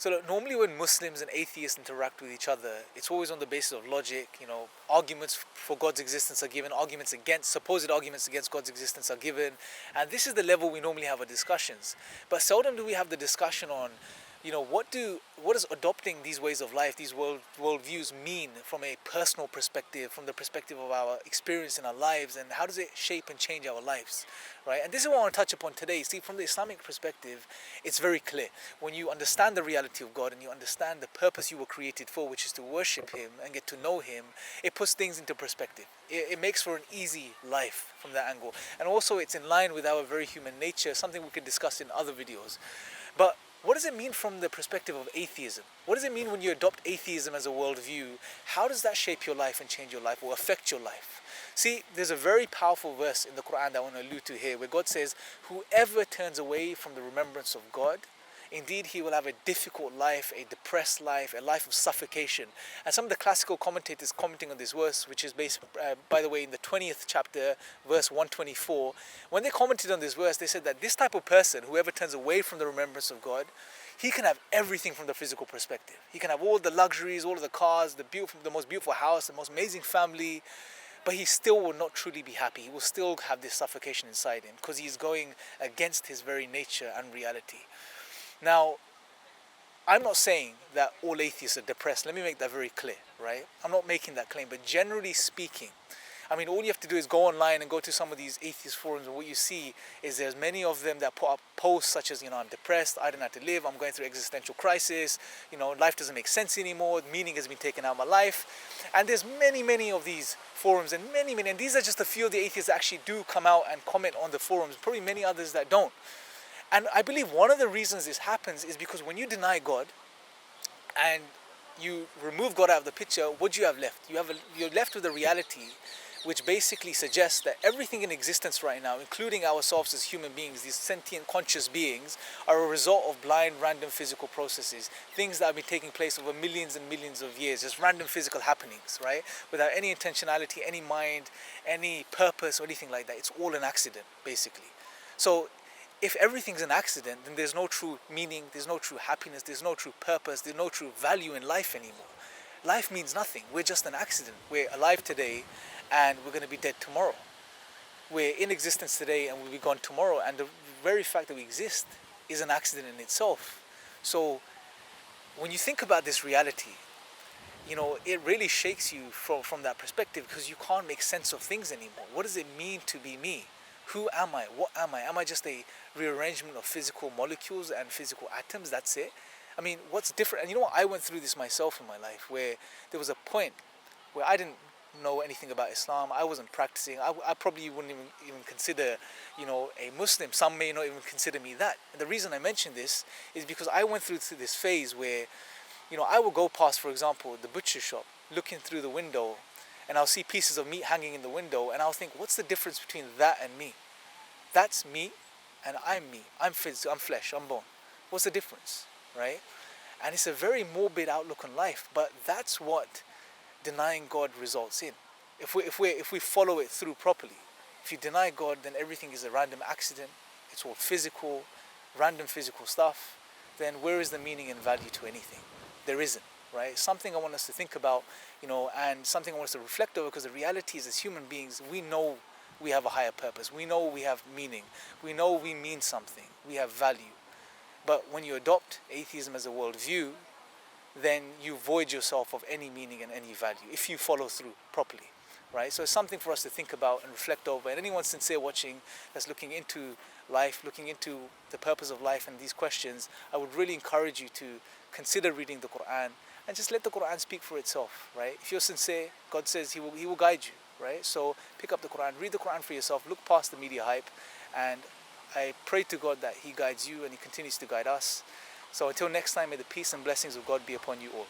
So look, normally when Muslims and atheists interact with each other, it's always on the basis of logic. Arguments for God's existence are given, supposed arguments against God's existence are given, and this is the level we normally have our discussions. But seldom do we have the discussion on, what does adopting these ways of life, these worldviews mean from a personal perspective, from the perspective of our experience in our lives, and how does it shape and change our lives, right? And this is what I want to touch upon today. See, from the Islamic perspective, it's very clear. When you understand the reality of God and you understand the purpose you were created for, which is to worship Him and get to know Him, it puts things into perspective. It makes for an easy life from that angle. And also it's in line with our very human nature, something we could discuss in other videos. But what does it mean from the perspective of atheism? What does it mean when you adopt atheism as a worldview? How does that shape your life and change your life or affect your life? See, there's a very powerful verse in the Qur'an that I want to allude to here, where God says, whoever turns away from the remembrance of God, indeed he will have a difficult life, a depressed life, a life of suffocation. And some of the classical commentators commenting on this verse, which is based, by the way, in the 20th chapter, verse 124, when they commented on this verse, they said that this type of person, whoever turns away from the remembrance of God, he can have everything from the physical perspective. He can have all the luxuries, all of the cars, the most beautiful house, the most amazing family, but he still will not truly be happy. He will still have this suffocation inside him because he's going against his very nature and reality. Now, I'm not saying that all atheists are depressed. Let me make that very clear, right? I'm not making that claim, but generally speaking, all you have to do is go online and go to some of these atheist forums, and what you see is there's many of them that put up posts such as, I'm depressed, I don't know how to live, I'm going through existential crisis, life doesn't make sense anymore, meaning has been taken out of my life. And there's many of these forums, and many, and these are just a few of the atheists that actually do come out and comment on the forums, probably many others that don't. And I believe one of the reasons this happens is because when you deny God and you remove God out of the picture, what do you have left? You're left with a reality which basically suggests that everything in existence right now, including ourselves as human beings, these sentient conscious beings, are a result of blind, random physical processes, things that have been taking place over millions and millions of years, just random physical happenings, right? Without any intentionality, any mind, any purpose or anything like that. It's all an accident, basically. So if everything's an accident, then there's no true meaning, there's no true happiness, there's no true purpose, there's no true value in life anymore. Life means nothing. We're just an accident. We're alive today and we're going to be dead tomorrow. We're in existence today and we'll be gone tomorrow. And the very fact that we exist is an accident in itself. So when you think about this reality, it really shakes you from that perspective, because you can't make sense of things anymore. What does it mean to be me? Who am I? What am I? Am I just a rearrangement of physical molecules and physical atoms? That's it? What's different? And you know what? I went through this myself in my life, where there was a point where I didn't know anything about Islam. I wasn't practicing. I probably wouldn't even consider, a Muslim. Some may not even consider me that. And the reason I mention this is because I went through this phase where, I would go past, for example, the butcher shop, looking through the window, and I'll see pieces of meat hanging in the window, and I'll think, what's the difference between that and me? That's meat, and I'm me. I'm physical, I'm flesh, I'm bone. What's the difference, right? And it's a very morbid outlook on life, but that's what denying God results in. If we follow it through properly, if you deny God, then everything is a random accident. It's all physical, random physical stuff. Then where is the meaning and value to anything? There isn't. Right? Something I want us to think about, and something I want us to reflect over, because the reality is, as human beings, we know we have a higher purpose. We know we have meaning. We know we mean something. We have value. But when you adopt atheism as a worldview, then you void yourself of any meaning and any value if you follow through properly. Right? So it's something for us to think about and reflect over. And anyone sincere watching that's looking into life, looking into the purpose of life and these questions, I would really encourage you to consider reading the Qur'an and just let the Qur'an speak for itself, right? If you're sincere, God says He will guide you, right? So pick up the Qur'an, read the Qur'an for yourself, look past the media hype, and I pray to God that He guides you and He continues to guide us. So until next time, may the peace and blessings of God be upon you all.